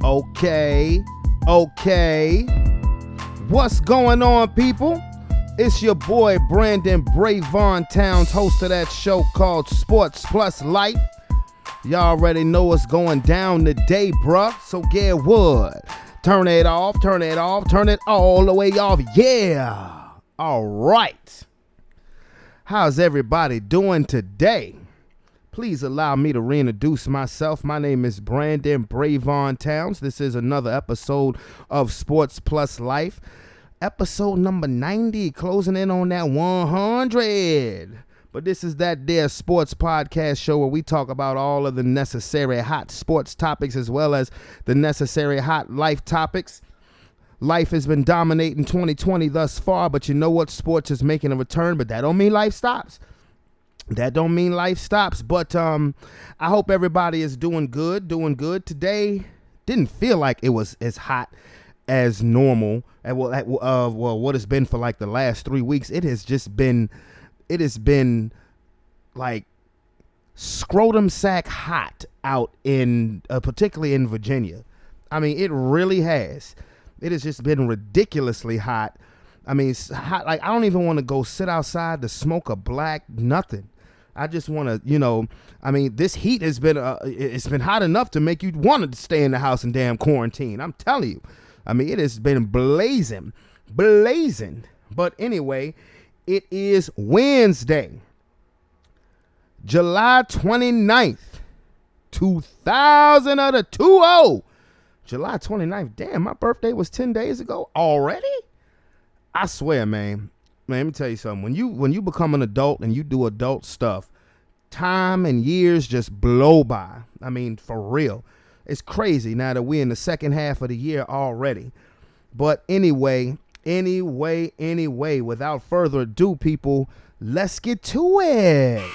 Okay. What's going on, people? It's your boy Brandon Brevon Towns, host of that show called Sports Plus Life. Y'all already know what's going down today, bruh. So get what? Turn it off, turn it all the way off. Yeah. All right. How's everybody doing today? Please allow me to reintroduce myself. My name is Brandon Brevon Towns. This is another episode of Sports Plus Life. Episode number 90, closing in on that 100. But this is that there sports podcast show where we talk about all of the necessary hot sports topics as well as the necessary hot life topics. Life has been dominating 2020 thus far, but you know what? Sports is making a return, but that don't mean life stops. But I hope everybody is doing good. Today didn't feel like it was as hot as normal. What it's been for like the last 3 weeks. It has been like scrotum sack hot out in, particularly in Virginia. I mean, it really has. It has just been ridiculously hot. I mean, it's hot. Like, I don't even want to go sit outside to smoke a black nothing. I just want to, this heat has been, it's been hot enough to make you want to stay in the house and damn quarantine. I'm telling you. I mean, it has been blazing. But anyway, it is Wednesday, July 29th, 2020. July 29th. Damn, my birthday was 10 days ago already? I swear, man, let me tell you something. When you become an adult and you do adult stuff, time and years just blow by. I mean, for real. It's crazy now that we're in the second half of the year already. But anyway, without further ado, people, let's get to it.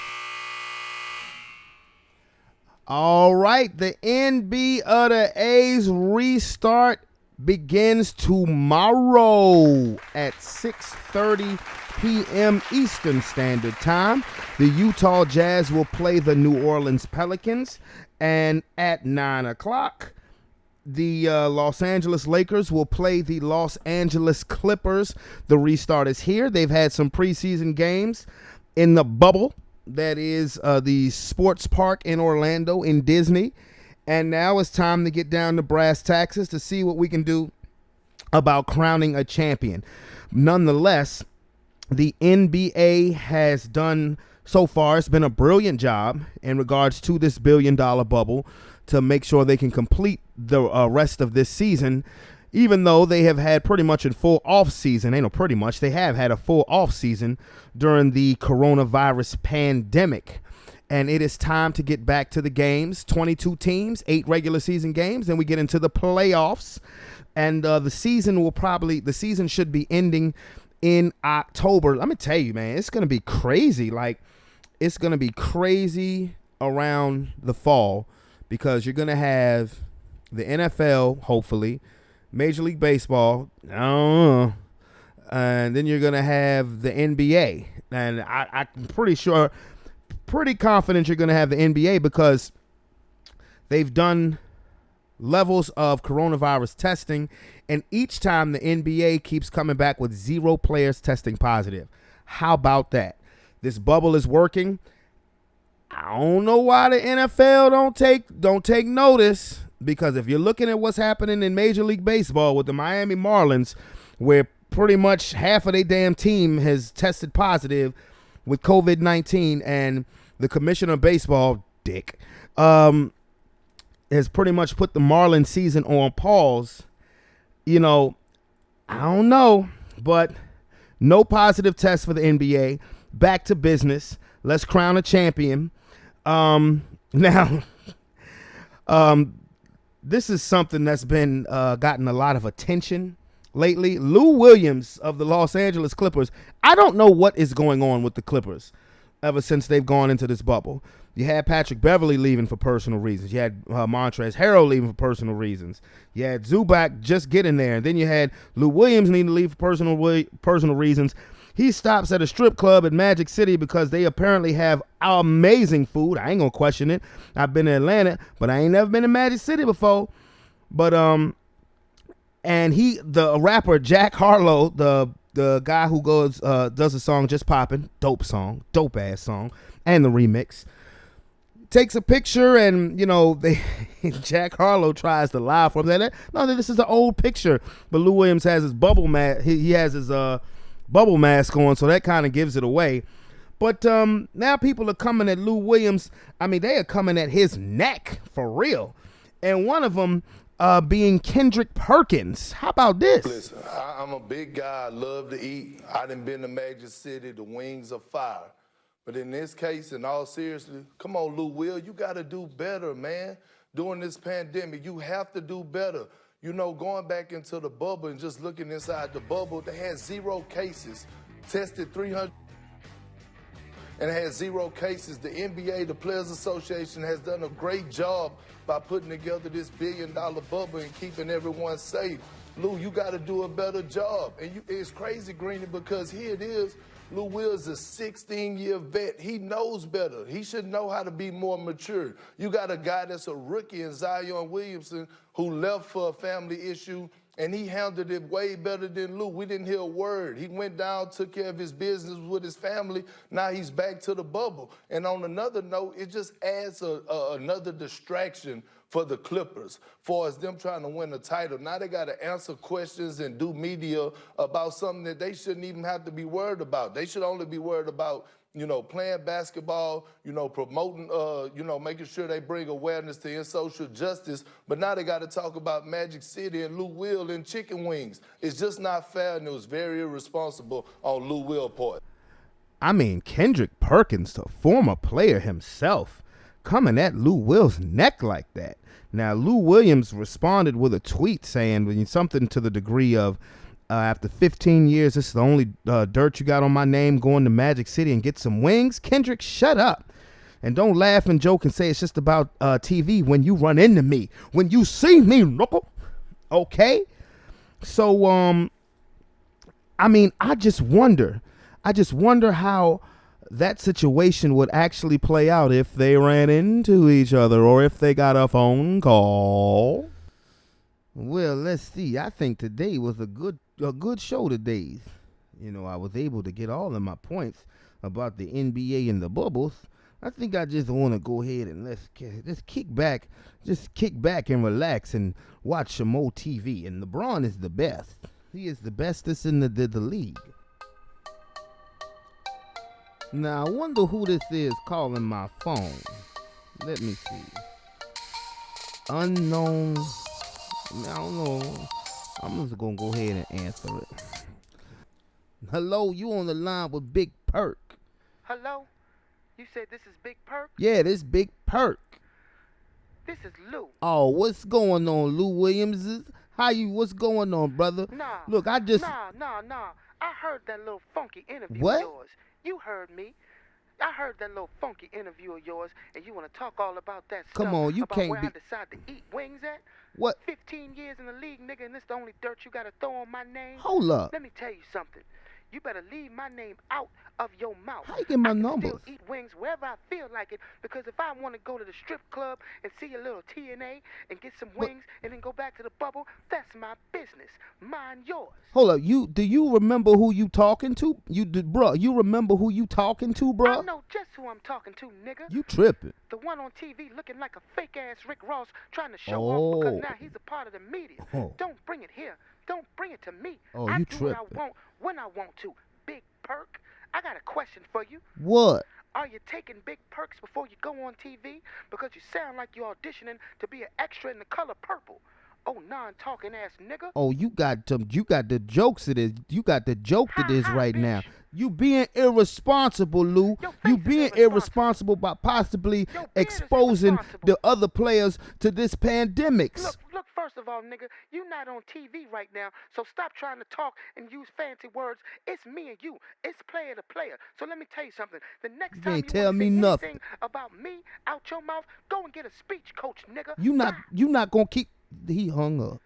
All right, the NBA's restart begins tomorrow at 6:30 p.m. Eastern Standard Time. The Utah Jazz will play the New Orleans Pelicans, and at 9 o'clock, the Los Angeles Lakers will play the Los Angeles Clippers. The restart is here. They've had some preseason games in the bubble. That is the sports park in Orlando in Disney. And now it's time to get down to brass taxes to see what we can do about crowning a champion. Nonetheless, the NBA has done so far, it's been a brilliant job in regards to this $1 billion bubble to make sure they can complete the rest of this season, even though they have had pretty much a full off season. They have had a full off season during the coronavirus pandemic. And it is time to get back to the games. 22 teams, 8 regular season games. Then we get into the playoffs. And the season should be ending in October. Let me tell you, man, it's going to be crazy. Like, it's going to be crazy around the fall because you're going to have the NFL, hopefully, Major League Baseball, I don't know, and then you're going to have the NBA. And I'm pretty confident you're going to have the NBA because they've done levels of coronavirus testing, and each time the NBA keeps coming back with 0 players testing positive. How about that? This bubble is working. I don't know why the NFL don't take notice, because if you're looking at what's happening in Major League Baseball with the Miami Marlins, where pretty much half of their damn team has tested positive with COVID-19, and the commissioner of baseball, Dick, has pretty much put the Marlins season on pause. I don't know, but no positive tests for the NBA. Back to business. Let's crown a champion. Now, this is something that's been gotten a lot of attention lately. Lou Williams of the Los Angeles Clippers. I don't know what is going on with the Clippers ever since they've gone into this bubble. You had Patrick Beverley leaving for personal reasons. You had Montrezl Harrell leaving for personal reasons. You had Zubac just getting there. And then you had Lou Williams needing to leave for personal reasons. He stops at a strip club at Magic City because they apparently have amazing food. I ain't going to question it. I've been to Atlanta, but I ain't never been to Magic City before. But and the rapper Jack Harlow, the guy who does a song Just Poppin', dope ass song, and the remix, takes a picture, and Jack Harlow tries to lie for him. No, this is an old picture, but Lou Williams has his bubble mask. He has his bubble mask on, so that kind of gives it away. But now people are coming at Lou Williams. I mean, they are coming at his neck for real, and one of them being Kendrick Perkins. How about this? Listen, I'm a big guy. I love to eat. I done been to Magic City. The wings are fire. But in this case, in all seriousness, come on, Lou Will, you got to do better, man. During this pandemic, you have to do better. Going back into the bubble and just looking inside the bubble, they had 0 cases, tested 300, and it had 0 cases. The NBA, the Players Association, has done a great job by putting together this $1 billion bubble and keeping everyone safe. Lou, you got to do a better job. And it's crazy, Greeny, because here it is. Lou Will is a 16-year vet. He knows better. He should know how to be more mature. You got a guy that's a rookie in Zion Williamson who left for a family issue, and he handled it way better than Lou. We didn't hear a word. He went down, took care of his business with his family. Now he's back to the bubble. And on another note, it just adds another distraction for the Clippers, for as them trying to win a title. Now they got to answer questions and do media about something that they shouldn't even have to be worried about. They should only be worried about, playing basketball, promoting, making sure they bring awareness to in social justice. But now they got to talk about Magic City and Lou Will and chicken wings. It's just not fair, and it was very irresponsible on Lou Will's part. I mean, Kendrick Perkins, the former player himself, coming at Lou Will's neck like that. Now, Lou Williams responded with a tweet saying something to the degree of, after 15 years, this is the only dirt you got on my name, going to Magic City and get some wings. Kendrick, shut up. And don't laugh and joke and say it's just about TV when you run into me. When you see me, knuckle. Okay? So, I mean, I just wonder how that situation would actually play out if they ran into each other or if they got a phone call. Well, let's see. I think today was a good show today. I was able to get all of my points about the NBA and the bubbles. I think I just want to go ahead and let's just kick back and relax and watch some more TV. And LeBron is the best. He is the bestest in the league. Now, I wonder who this is calling my phone. Let me see. Unknown. I don't know. I'm just going to go ahead and answer it. Hello, you on the line with Big Perk. Hello? You said this is Big Perk? Yeah, this Big Perk. This is Lou. Oh, what's going on, Lou Williams? What's going on, brother? Nah. Look, I just... Nah. I heard that little funky interview what? of yours. You heard me. I heard that little funky interview of yours, and you want to talk all about that stuff. Come on, you about can't where be... I decide to eat wings at? What? 15 years in the league, nigga, and this the only dirt you got to throw on my name? Hold up. Let me tell you something. You better leave my name out of your mouth. How you get my I can numbers? still eat wings wherever I feel like it, because if I want to go to the strip club and see a little TNA and get some wings and then go back to the bubble, that's my business. Mind yours. Hold up. Do you remember who you talking to? You remember who you talking to, bro? I know just who I'm talking to, nigga. You tripping. The one on TV looking like a fake-ass Rick Ross trying to show off because now he's a part of the media. Oh. Don't bring it here. Don't bring it to me. Oh, I you do tripping. what I want when I want to. Big Perk, I got a question for you. What? Are you taking big perks before you go on TV? Because you sound like you're auditioning to be an extra in The Color Purple. Oh, non-talking ass nigga. Oh, you got the jokes it is. You got the joke it is right bitch. now. You being irresponsible, Lou. You being irresponsible by possibly exposing the other players to this pandemic. Look, first of all, nigga, you not on TV right now, so stop trying to talk and use fancy words. It's me and you. It's player to player. So let me tell you something. The next time ain't you tell me say nothing anything about me out your mouth, go and get a speech coach, nigga. You not gonna keep. He hung up.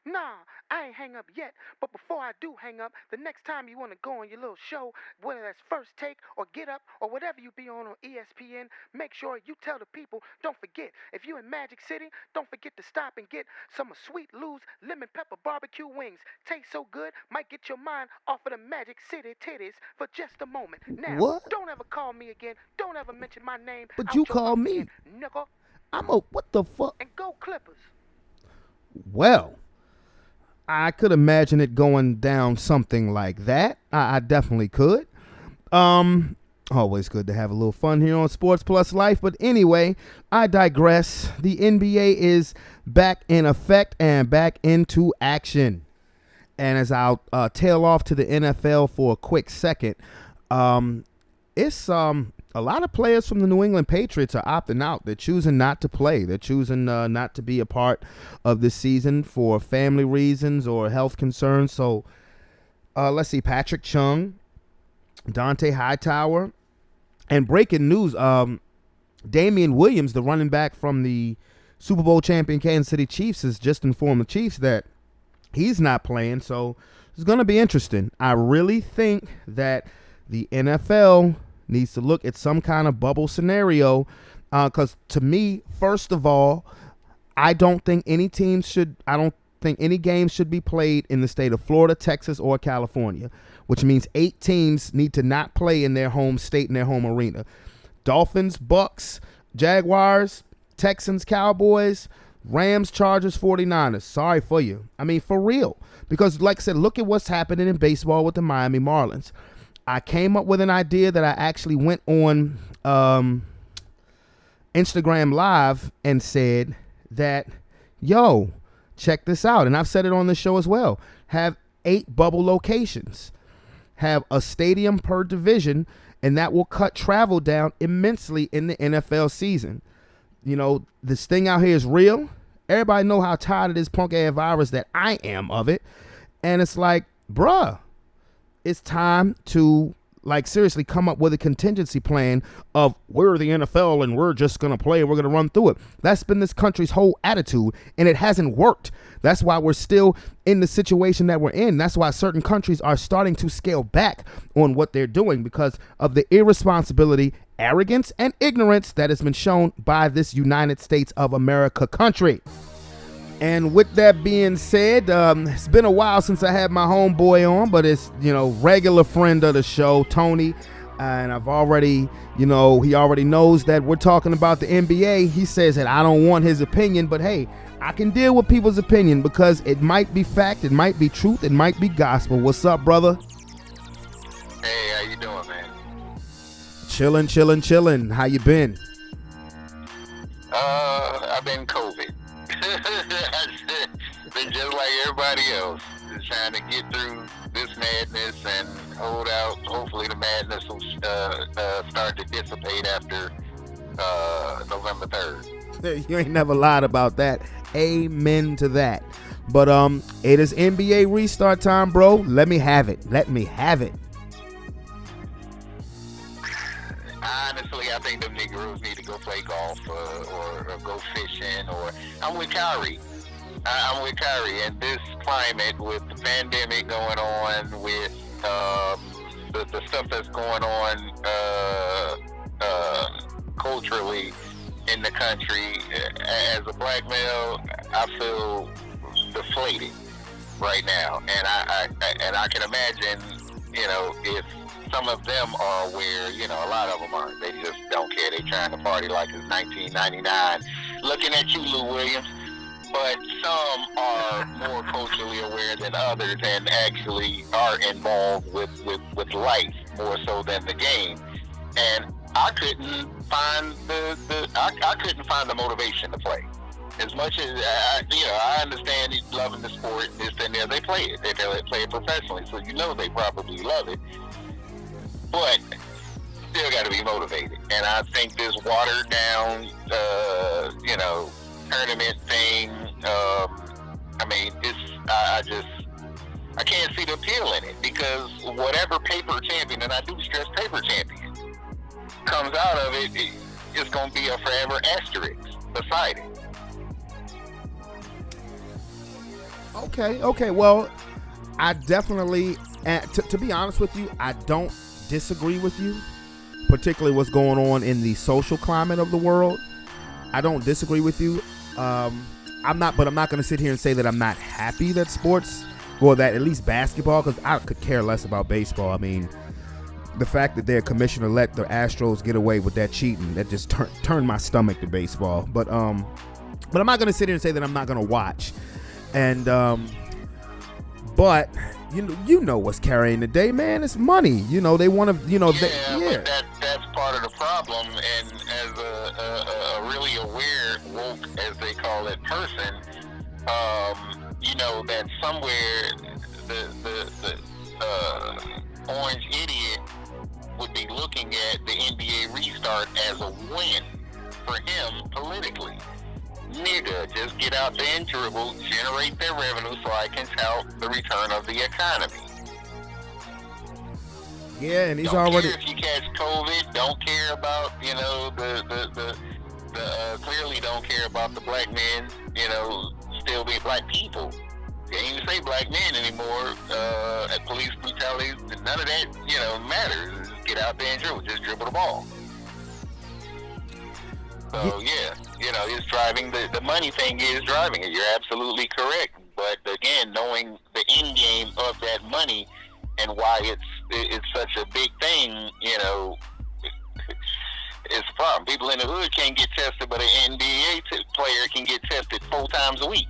Nah, I ain't hang up yet. But before I do hang up, the next time you want to go on your little show, whether that's First Take or Get Up or whatever you be on ESPN, make sure you tell the people, don't forget, if you in Magic City, don't forget to stop and get some of Sweet Lou's lemon pepper barbecue wings. Taste so good, might get your mind off of the Magic City titties for just a moment. Now, What? don't ever call me again. Don't ever mention my name. But out you your call mouth me. again, nigga. What the fuck? And go Clippers. Well, I could imagine it going down something like that. I definitely could. Always good to have a little fun here on Sports Plus Life. But anyway, I digress. The NBA is back in effect and back into action. And as I'll tail off to the NFL for a quick second, it's a lot of players from the New England Patriots are opting out. They're choosing not to play. They're choosing not to be a part of this season for family reasons or health concerns. So let's see, Patrick Chung, Dante Hightower, and breaking news, Damian Williams, the running back from the Super Bowl champion Kansas City Chiefs, has just informed the Chiefs that he's not playing. So it's going to be interesting. I really think that the NFL needs to look at some kind of bubble scenario because to me, first of all, I don't think any games should be played in the state of Florida, Texas, or California, which means 8 teams need to not play in their home state, in their home arena. Dolphins, Bucks, Jaguars, Texans, Cowboys, Rams, Chargers, 49ers. Sorry for you. I mean, for real. Because like I said, look at what's happening in baseball with the Miami Marlins. I came up with an idea that I actually went on Instagram Live and said that, yo, check this out. And I've said it on the show as well. Have 8 bubble locations. Have a stadium per division, and that will cut travel down immensely in the NFL season. You know, this thing out here is real. Everybody know how tired of this punk-ass virus that I am of it. And it's like, bruh, it's time to, like, seriously come up with a contingency plan of we're the NFL and we're just going to play and we're going to run through it. That's been this country's whole attitude, and it hasn't worked. That's why we're still in the situation that we're in. That's why certain countries are starting to scale back on what they're doing because of the irresponsibility, arrogance, and ignorance that has been shown by this United States of America country. And with that being said, it's been a while since I had my homeboy on, but it's, regular friend of the show, Tony. And I've already, he already knows that we're talking about the NBA. He says that I don't want his opinion, but hey, I can deal with people's opinion because it might be fact, it might be truth, it might be gospel. What's up, brother? Hey, how you doing, man? Chilling. How you been? I've been COVID. Been just like everybody else, just trying to get through this madness and hold out. Hopefully the madness will start to dissipate after November 3rd. You ain't never lied about that. Amen to that. But it is NBA restart time, bro. Let me have it. Honestly, I think them Negroes need to go play golf or go fishing. Or I'm with Kyrie. And this climate with the pandemic going on, with the stuff that's going on culturally in the country, as a black male, I feel deflated right now. And I can imagine, if some of them are aware, a lot of them aren't. They just don't care. They trying to party like it's 1999. Looking at you, Lou Williams. But some are more culturally aware than others and actually are involved with life more so than the game. And I couldn't find I couldn't find the motivation to play. As much as I understand loving the sport, this and that, they play it. They play it professionally, so they probably love it. But still got to be motivated. And I think this watered down, tournament thing. I can't see the appeal in it because whatever paper champion, and I do stress paper champion, comes out of it, it's going to be a forever asterisk beside it. Okay. Well, I definitely, to be honest with you, I don't disagree with you, particularly what's going on in the social climate of the world. I don't disagree with you. I'm not going to sit here and say that I'm not happy that sports, or that at least basketball, because I could care less about baseball. I mean, the fact that their commissioner let the Astros get away with that cheating, that just turned my stomach to baseball. But I'm not going to sit here and say that I'm not going to watch. And but you know what's carrying the day, man. It's money. They want to. But that's part of the problem. And as a really aware, woke, as they call it, person, that somewhere the orange idiot would be looking at the NBA restart as a win for him politically. Nigga, just get out there and dribble, generate their revenue so I can tout the return of the economy. Yeah, and he's don't already. Care if you catch COVID, don't care about clearly don't care about the black men. Still be black people. You can't even say black men anymore. At police brutality, none of that matters. Just get out there and dribble. Just dribble the ball. So it's driving the money thing is driving it. You're absolutely correct. But again, knowing the end game of that money and why it's such a big thing, it's a problem. People in the hood can't get tested, but an NBA player can get tested 4 times a week.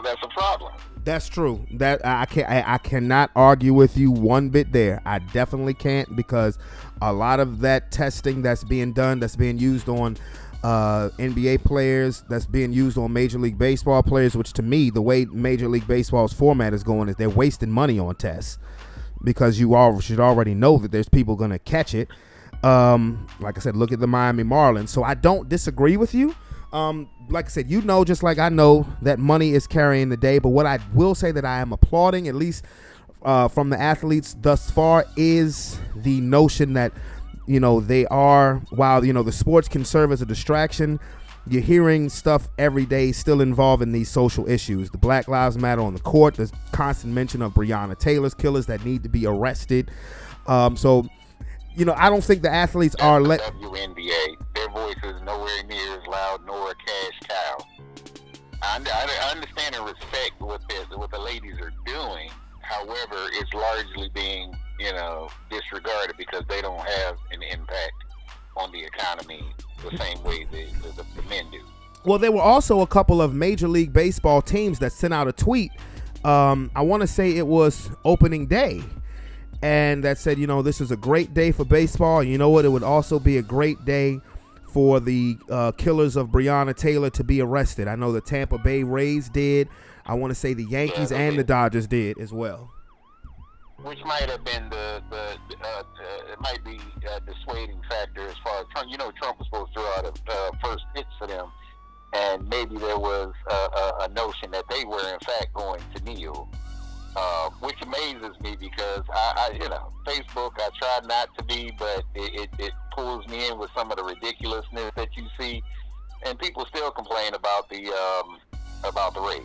That's a problem. That's true. That I cannot argue with you one bit there. I definitely can't, because a lot of that testing that's being done, that's being used on NBA players, that's being used on Major League Baseball players, which to me, the way Major League Baseball's format is going is they're wasting money on tests, because you all should already know that there's people going to catch it. Like I said, look at the Miami Marlins. So I don't disagree with you. Like I said, just like I know that money is carrying the day, but what I will say that I am applauding, at least from the athletes thus far, is the notion that, they are, while, the sports can serve as a distraction, you're hearing stuff every day still involving these social issues. The Black Lives Matter on the court, there's constant mention of Breonna Taylor's killers that need to be arrested. So I don't think the athletes are WNBA. Their voice is nowhere near as loud nor a cash cow. I understand and respect what the ladies are doing. However, it's largely being, disregarded because they don't have an impact on the economy the same way the men do. Well, there were also a couple of Major League Baseball teams that sent out a tweet. I want to say it was opening day. And that said, this is a great day for baseball. You know what? It would also be a great day for the killers of Breonna Taylor to be arrested. I know the Tampa Bay Rays did. I want to say the Yankees and the Dodgers did as well. Which might have been it might be a dissuading factor as far as Trump. Trump was supposed to throw out a first pitch for them, and maybe there was a notion that they were in fact going to kneel. Which amazes me because Facebook, I try not to be, but it pulls me in with some of the ridiculousness that you see, and people still complain about the Rays,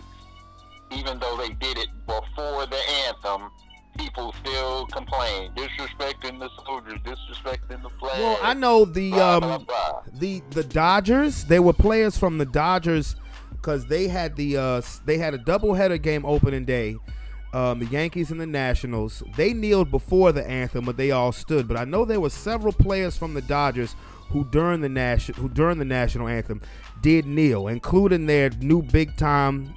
even though they did it before the anthem. People still complain, disrespecting the soldiers, disrespecting the flag. Well, I know the Dodgers. There were players from the Dodgers because they had a doubleheader game opening day. The Yankees and the Nationals, they kneeled before the anthem, but they all stood. But I know there were several players from the Dodgers who during the national anthem did kneel, including their new big time.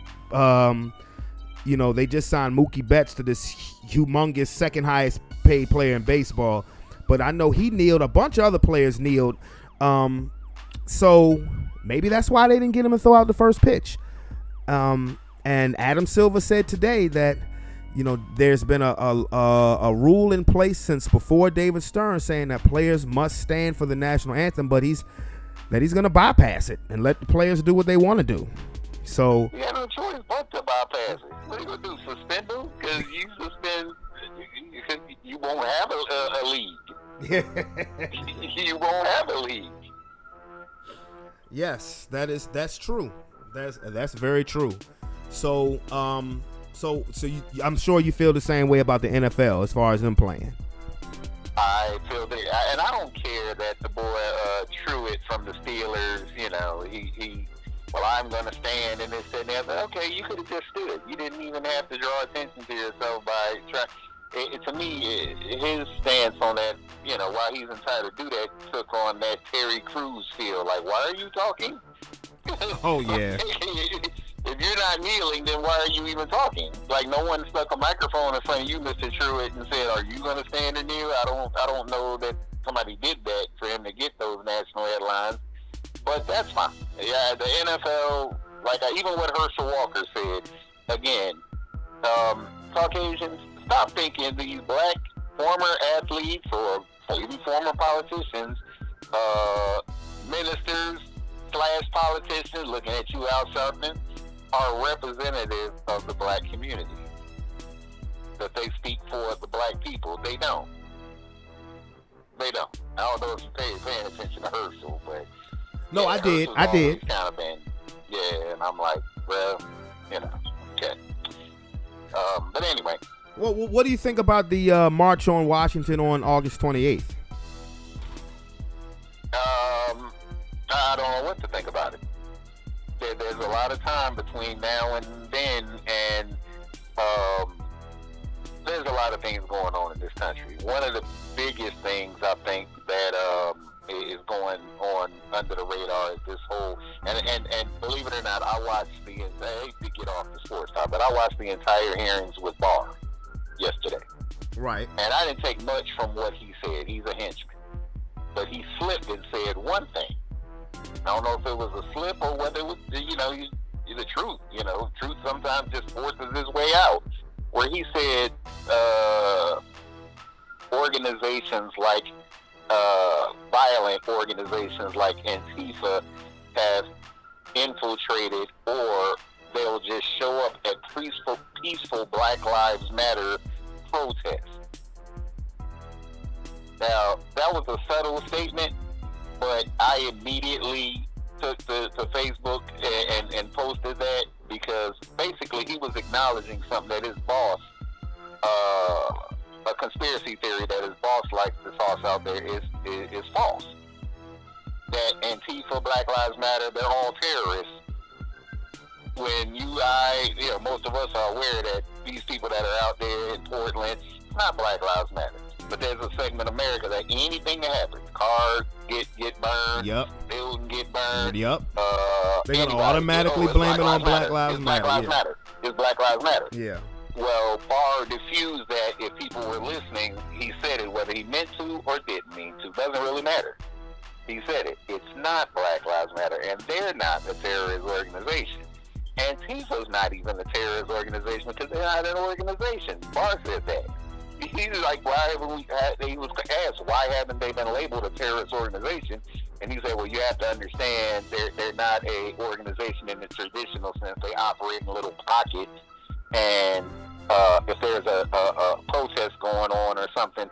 They just signed Mookie Betts to this humongous second highest paid player in baseball. But I know he kneeled. A bunch of other players kneeled. So maybe that's why they didn't get him to throw out the first pitch. And Adam Silver said today that, there's been a rule in place since before David Stern saying that players must stand for the national anthem, but he's going to bypass it and let the players do what they want to do. So you have no choice but to bypass it. What are you going to do, suspend them? Because you won't have a league. You won't have a league. Yes, that's true. That's very true. So I'm sure you feel the same way about the NFL as far as them playing. I feel that, and I don't care that the boy Truitt from the Steelers, well, I'm going to stand and this and that. But okay, you could have just stood. You didn't even have to draw attention to yourself by trying. To me, his stance on that, why he's entitled to do that, took on that Terry Crews feel. Like, why are you talking? Oh, yeah. If you're not kneeling, then why are you even talking? Like, no one stuck a microphone in front of you, Mr. Truitt, and said, "Are you going to stand and kneel?" I don't know that somebody did that for him to get those national headlines, but that's fine. Yeah, the NFL, even what Herschel Walker said, again, Caucasians, stop thinking these black former athletes or even former politicians, ministers / politicians looking at you out something, are representative of the black community. That they speak for the black people. They don't. I don't know if you're paying attention to Herschel, but no, yeah, I did. Kind of been, and I'm like, well, okay. But anyway. Well, what do you think about the march on Washington on August 28th? I don't know what to think about it. There's a lot of time between now and then, and there's a lot of things going on in this country. One of the biggest things I think that is going on under the radar is this whole, and believe it or not, I watched the sports side, but I watched the entire hearings with Barr yesterday. Right. And I didn't take much from what he said. He's a henchman. But he slipped and said one thing. I don't know if it was a slip or whether it was, the truth. Truth sometimes just forces its way out. Where he said organizations like, violent organizations like Antifa have infiltrated, or they'll just show up at peaceful Black Lives Matter protests. Now, that was a subtle statement, but I immediately took to Facebook and posted that because basically he was acknowledging something that his boss, a conspiracy theory that his boss likes to toss out there is false. That Antifa, Black Lives Matter, they're all terrorists. When most of us are aware that these people that are out there in Portland, it's not Black Lives Matter. But there's a segment of America that anything that happens, cars get burned, yep, buildings get burned, yep, they're going to automatically blame it on Black Lives Matter. It's Black Lives Matter. Yeah. Well, Barr diffused that. If people were listening, he said it, whether he meant to or didn't mean to. Doesn't really matter. He said it. It's not Black Lives Matter, and they're not a terrorist organization. Antifa's not even a terrorist organization because they're not an organization. Barr said that. He's like, he was asked, why haven't they been labeled a terrorist organization? And he said, well, you have to understand they're not a organization in the traditional sense. They operate in little pockets, and if there's a protest going on or something,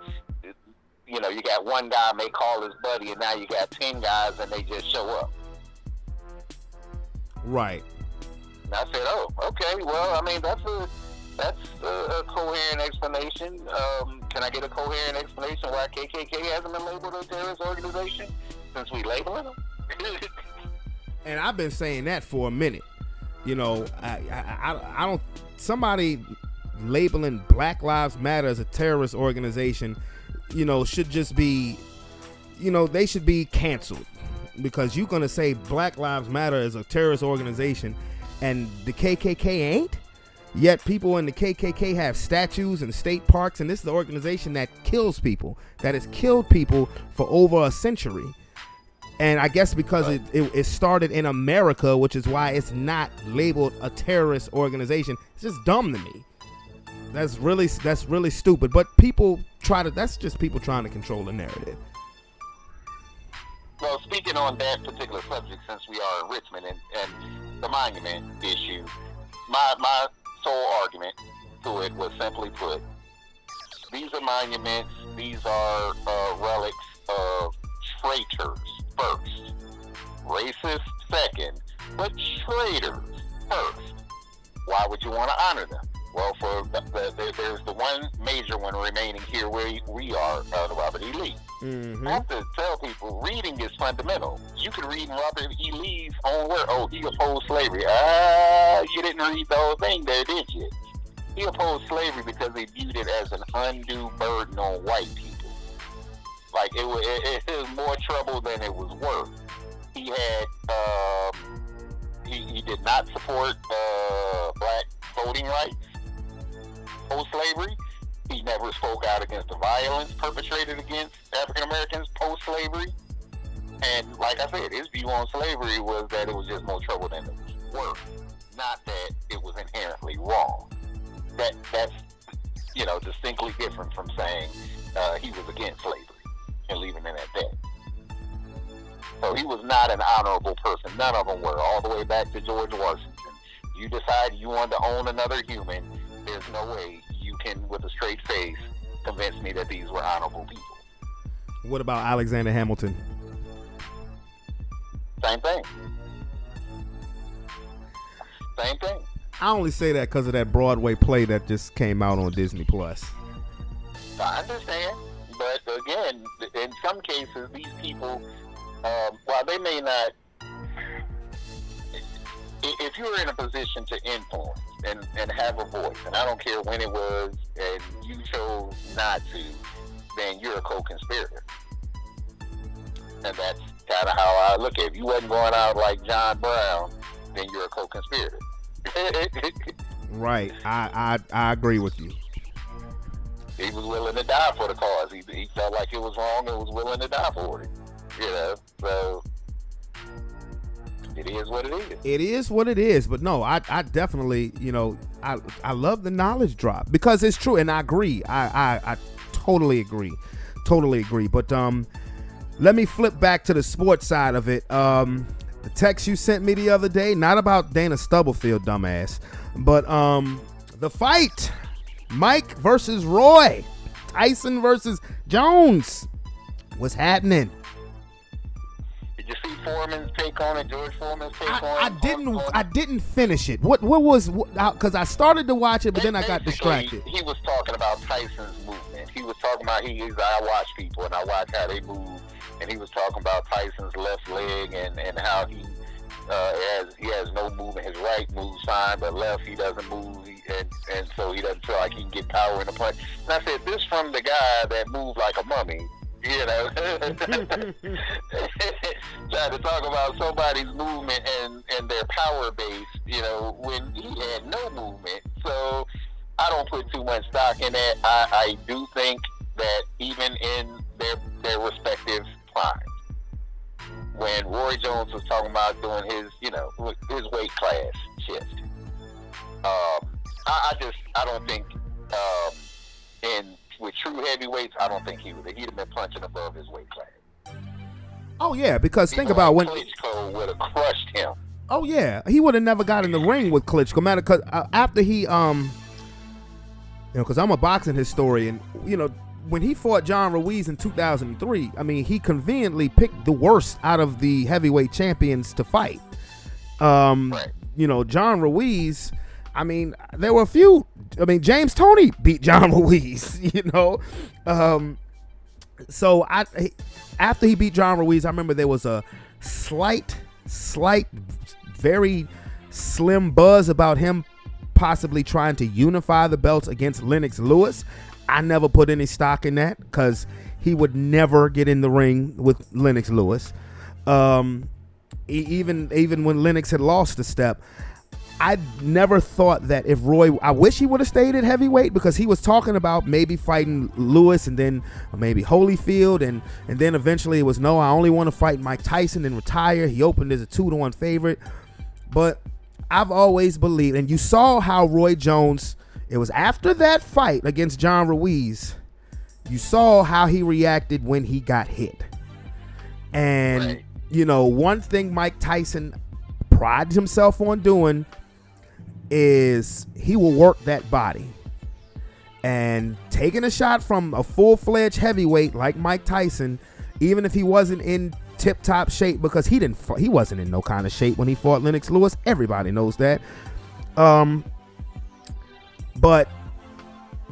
you got one guy may call his buddy, and now you got 10 guys, and they just show up. Right. And I said, oh, okay, well, I mean, that's a coherent explanation. Can I get a coherent explanation why KKK hasn't been labeled a terrorist organization since we labeled them? And I've been saying that for a minute. I don't. Somebody labeling Black Lives Matter as a terrorist organization, should just be, they should be canceled, because you're gonna say Black Lives Matter is a terrorist organization, and the KKK ain't. Yet people in the KKK have statues and state parks, and this is the organization that kills people, that has killed people for over a century. And I guess because it started in America, which is why it's not labeled a terrorist organization. It's just dumb to me. That's really stupid. But people that's just people trying to control the narrative. Well, speaking on that particular subject, since we are in Richmond and the monument issue, my sole argument to it was simply put, these are monuments, these are relics of traitors first, racist second, but traitors first. Why would you want to honor them? Well, there's the one major one remaining here where we are, Robert E. Lee. Mm-hmm. I have to tell people, reading is fundamental. You can read in Robert E. Lee's own word. Oh, he opposed slavery. You didn't read the whole thing there, did you? He opposed slavery because they viewed it as an undue burden on white people. Like, it was more trouble than it was worth. He had, he did not support black voting rights post-slavery. He never spoke out against the violence perpetrated against African Americans post-slavery. And like I said, his view on slavery was that it was just more trouble than it was worth, not that it was inherently wrong. That's distinctly different from saying he was against slavery and leaving it at that. So he was not an honorable person. None of them were, all the way back to George Washington. You decide you want to own another human, there's no way you can, with a straight face, convince me that these were honorable people. What about Alexander Hamilton? Same thing. Same thing. I only say that because of that Broadway play that just came out on Disney Plus. I understand, but again, in some cases, these people, while they may not, if you're in a position to influence and have a voice, and I don't care when it was, and you chose not to, then you're a co-conspirator. And that's kind of how I look at it. If you wasn't going out like John Brown, then you're a co-conspirator. Right. I agree with you. He was willing to die for the cause. He felt like it was wrong and was willing to die for it. So it is what it is. It is what it is. But no, I definitely, I love the knowledge drop because it's true, and I agree. I totally agree. But let me flip back to the sports side of it. The text you sent me the other day, not about Dana Stubblefield, dumbass, but the fight, Mike versus Roy, Tyson versus Jones. What's happening? Did you see Foreman's take on it? George Foreman's take on it? I didn't finish it. What was? Because I started to watch it, but then I got distracted. He was talking about Tyson's movement. He was talking about I watch people and I watch how they move. And he was talking about Tyson's left leg and how he has no movement. His right moves fine, but left he doesn't move, and so he doesn't feel like he can get power in the punch. And I said, this from the guy that moved like a mummy, trying to talk about somebody's movement and their power base, when he had no movement. So I don't put too much stock in that. I do think that even in their respective primes, when Roy Jones was talking about doing his weight class shift, I don't think with true heavyweights, I don't think he'd have been punching above his weight class. Oh yeah, because think about when Klitschko would have crushed him. Oh yeah, he would have never got in the ring with Klitschko, matter because after he because I'm a boxing historian, when he fought John Ruiz in 2003, I mean, he conveniently picked the worst out of the heavyweight champions to fight. Right. John Ruiz, I mean, there were a few. I mean, James Toney beat John Ruiz, So after he beat John Ruiz, I remember there was a slight, very slim buzz about him possibly trying to unify the belts against Lennox Lewis. I never put any stock in that because he would never get in the ring with Lennox Lewis. Even when Lennox had lost a step, I never thought that if Roy, I wish he would have stayed at heavyweight because he was talking about maybe fighting Lewis and then maybe Holyfield and then eventually it was no, I only want to fight Mike Tyson and retire. He opened as a 2-1 favorite, but I've always believed, and you saw how Roy Jones. It was after that fight against John Ruiz, you saw how he reacted when he got hit. And, one thing Mike Tyson prides himself on doing is he will work that body. And taking a shot from a full-fledged heavyweight like Mike Tyson, even if he wasn't in tip-top shape, because he wasn't in no kind of shape when he fought Lennox Lewis. Everybody knows that. but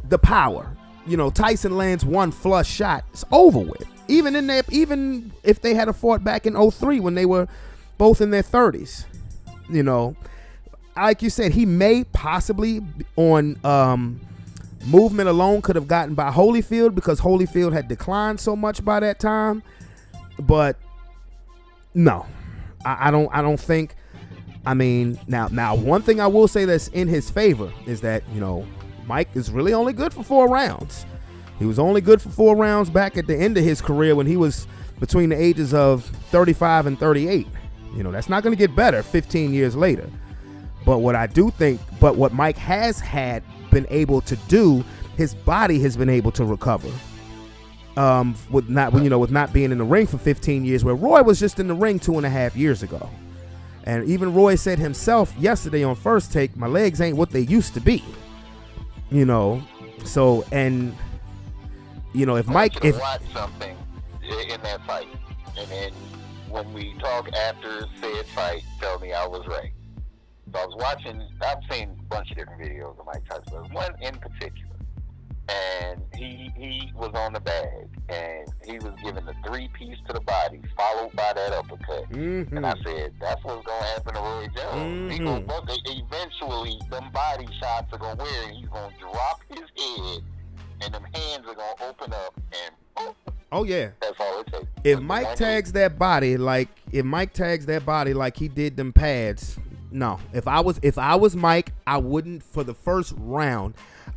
the power. Tyson lands one flush shot, it's over with. Even if they had a fought back in 2003 when they were both in their 30s, like you said, he may possibly on movement alone could have gotten by Holyfield because Holyfield had declined so much by that time. But no, I don't think. I mean, now one thing I will say that's in his favor is that Mike is really only good for 4 rounds. He was only good for 4 rounds back at the end of his career when he was between the ages of 35 and 38. That's not going to get better 15 years later. But what Mike has been able to do, his body has been able to recover. With not being in the ring for 15 years, where Roy was just in the ring 2.5 years ago. And even Roy said himself yesterday on First Take, my legs ain't what they used to be. So, and if Mike, watch something in that fight, and then when we talk after said fight, tell me I was right. So I've seen a bunch of different videos of Mike Tyson. There was one in particular, and he was on the bag, and he was giving the 3-piece to the body, followed by that uppercut. Mm-hmm. And I said, that's what's going to happen to Roy Jones. Eventually, them body shots are going to wear, and he's going to drop his head, and them hands are going to open up, and boom. Oh yeah, that's all it takes. If Mike tags that body like he did them pads, no. If I was Mike, I wouldn't, for the first round,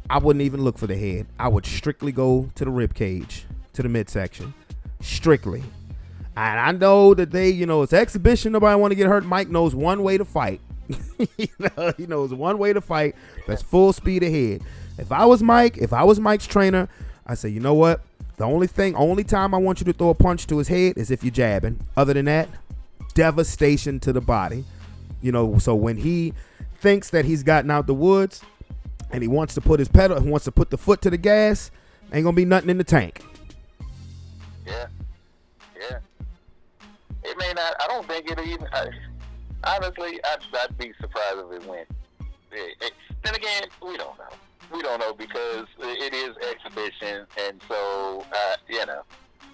I wouldn't even look for the head. I would strictly go to the rib cage, to the midsection, strictly. And I know that it's exhibition. Nobody want to get hurt. Mike knows one way to fight. He knows one way to fight. That's full speed ahead. If I was Mike's trainer, I say, you know what? The only time I want you to throw a punch to his head is if you're jabbing. Other than that, devastation to the body. So when he thinks that he's gotten out the woods and he wants to put the foot to the gas, ain't gonna be nothing in the tank. Yeah. It may not. I don't think it'll even. Honestly, I'd be surprised if it went. Then again, we don't know. We don't know because it is exhibition, and so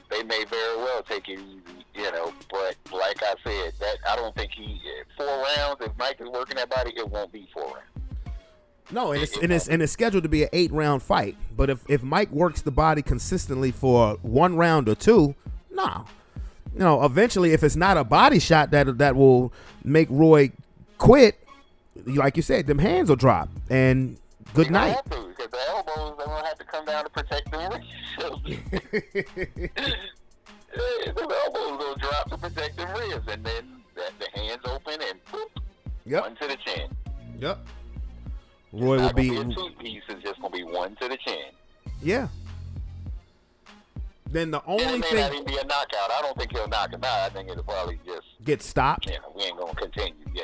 they may very well take it easy, But like I said, that I don't think 4 rounds. If Mike is working that body, it won't be 4 rounds. No, and it's scheduled to be an 8-round fight. But if Mike works the body consistently for 1 round or 2, no. Eventually, if it's not a body shot that will make Roy quit, like you said, them hands will drop and good night. Because the elbows, they're gonna have to come down to protect the ribs. The elbows gonna drop to protect the ribs, and then the hands open and poof, 1 to the chin. Yep. Roy will be a 2-piece. Is just gonna be 1 to the chin. Yeah. Then the only it may thing not even be a knockout. I don't think he'll knock him out. I think it'll probably just get stopped. We ain't gonna continue. Yeah.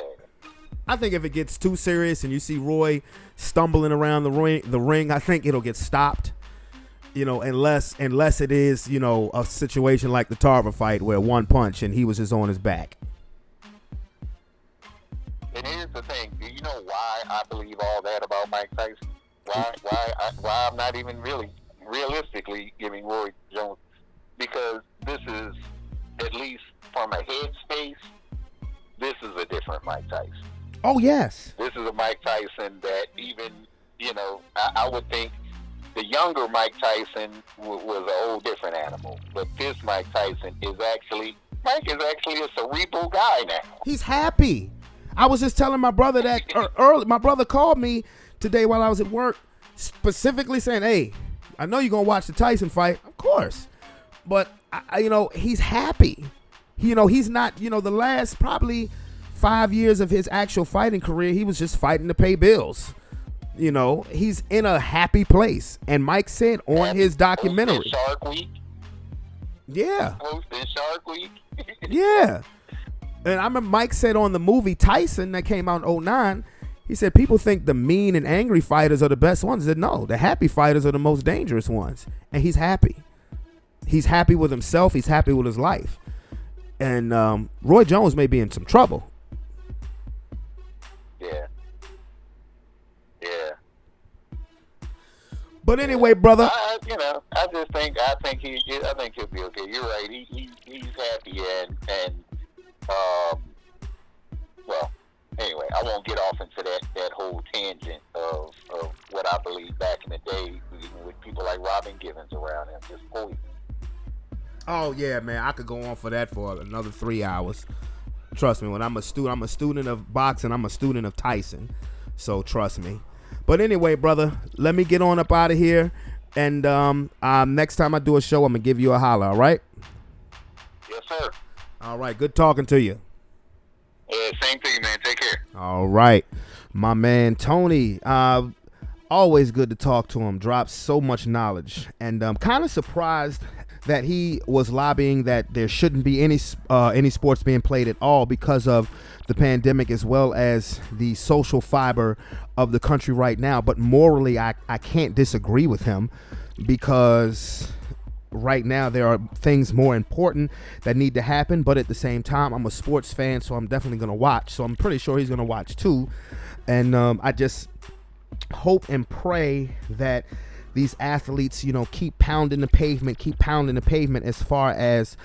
I think if it gets too serious and you see Roy stumbling around the ring, I think it'll get stopped. Unless it is, a situation like the Tarver fight where 1 punch and he was just on his back. And here's the thing. Do you know why I believe all that about Mike Tyson? Why I'm not even really realistically giving Roy Jones? Because this is, at least from a head space, this is a different Mike Tyson. Oh, yes. This is a Mike Tyson that even, I would think the younger Mike Tyson was a whole different animal. But this Mike Tyson is actually a cerebral guy now. He's happy. I was just telling my brother that early. My brother called me today while I was at work, specifically saying, hey, I know you're going to watch the Tyson fight. Of course. But, he's happy. He's not, the last probably 5 years of his actual fighting career, he was just fighting to pay bills. He's in a happy place. And Mike said on his documentary. Shark Week. Yeah. Hosting Shark Week. Yeah. And I remember Mike said on the movie Tyson that came out in 2009, he said people think the mean and angry fighters are the best ones. He said no, the happy fighters are the most dangerous ones. And he's happy. He's happy with himself. He's happy with his life. And Roy Jones may be in some trouble. Yeah. But anyway, brother. I think he'll be okay. You're right. He's happy and well, anyway, I won't get off into that whole tangent of what I believe back in the day with people like Robin Givens around him, just poison. Oh yeah, man, I could go on for that for another 3 hours. Trust me, when I'm a student of boxing, I'm a student of Tyson. So trust me. But anyway, brother, let me get on up out of here. And next time I do a show, I'm gonna give you a holler. All right? Yes, sir. All right. Good talking to you. Yeah, same to you, man. Take care. All right, my man Tony. Always good to talk to him. Drops so much knowledge, and I'm kind of surprised that he was lobbying that there shouldn't be any sports being played at all because of the pandemic, as well as the social fiber of the country right now. But morally, I can't disagree with him, because right now there are things more important that need to happen. But at the same time, I'm a sports fan, so I'm definitely going to watch. So I'm pretty sure he's going to watch too. And I just hope and pray that these athletes, keep pounding the pavement as far as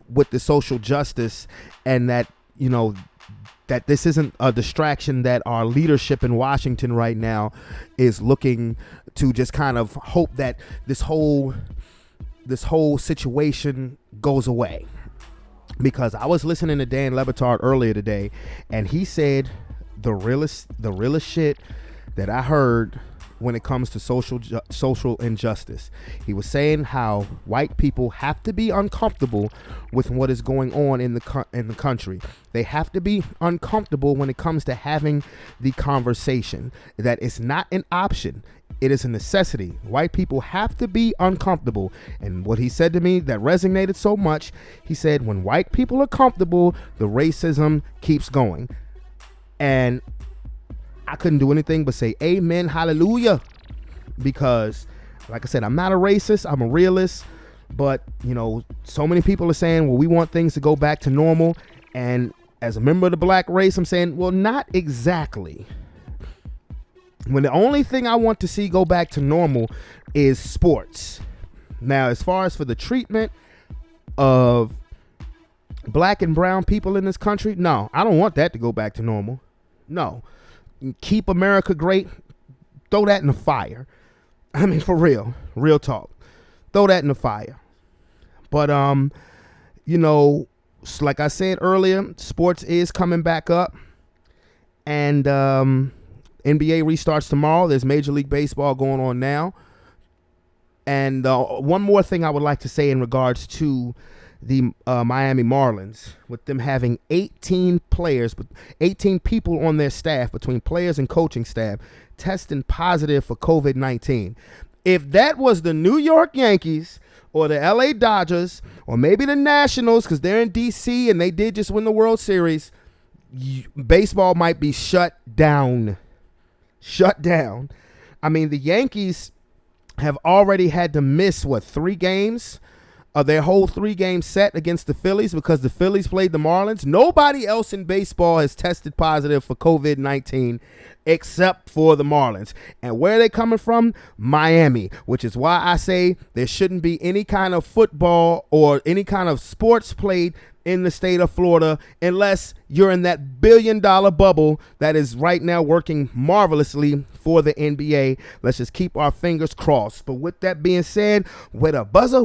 with the social justice, and that, that this isn't a distraction, that our leadership in Washington right now is looking to just kind of hope that this whole situation goes away. Because I was listening to Dan Le Batard earlier today, and he said the realest shit that I heard when it comes to social injustice. He was saying how white people have to be uncomfortable with what is going on in the country. They have to be uncomfortable when it comes to having the conversation. That it's not an option. It is a necessity. White people have to be uncomfortable. And what he said to me that resonated so much, he said, when white people are comfortable, the racism keeps going. And I couldn't do anything but say amen, hallelujah, because like I said, I'm not a racist, I'm a realist. But so many people are saying, well, we want things to go back to normal. And as a member of the black race, I'm saying, well, not exactly. When the only thing I want to see go back to normal is sports. Now, as far as for the treatment of black and brown people in this country, no, I don't want that to go back to normal. No. Keep America great. Throw that in the fire. I mean, for real talk. Throw that in the fire. But like I said earlier, sports is coming back up, and NBA restarts tomorrow. There's Major League Baseball going on now. And one more thing I would like to say in regards to the Miami Marlins, with them having 18 people on their staff, between players and coaching staff, testing positive for COVID-19. If that was the New York Yankees or the LA Dodgers or maybe the Nationals, because they're in DC and they did just win the World Series, baseball might be shut down. I mean, the Yankees have already had to miss 3 games of their whole 3-game set against the Phillies, because the Phillies played the Marlins. Nobody else in baseball has tested positive for COVID-19 except for the Marlins. And where are they coming from? Miami, which is why I say there shouldn't be any kind of football or any kind of sports played in the state of Florida unless you're in that $1 billion bubble that is right now working marvelously for the NBA. Let's just keep our fingers crossed. But with that being said, with a buzzer.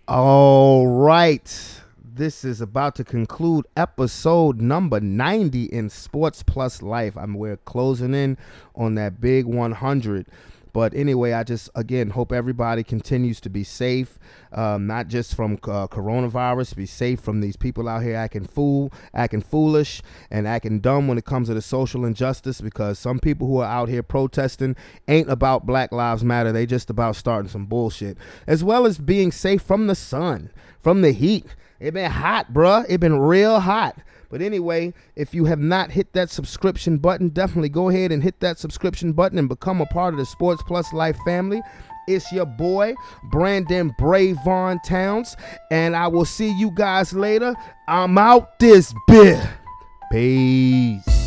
All right. This is about to conclude episode number 90 in Sports Plus Life. We're closing in on that big 100. But anyway, I just, again, hope everybody continues to be safe, not just from coronavirus, be safe from these people out here acting foolish and acting dumb when it comes to the social injustice, because some people who are out here protesting ain't about Black Lives Matter. They just about starting some bullshit, as well as being safe from the sun, from the heat. It been hot, bruh. It been real hot. But anyway, if you have not hit that subscription button, definitely go ahead and hit that subscription button and become a part of the Sports Plus Life family. It's your boy, Brandon Brevon Towns, and I will see you guys later. I'm out this bit. Peace.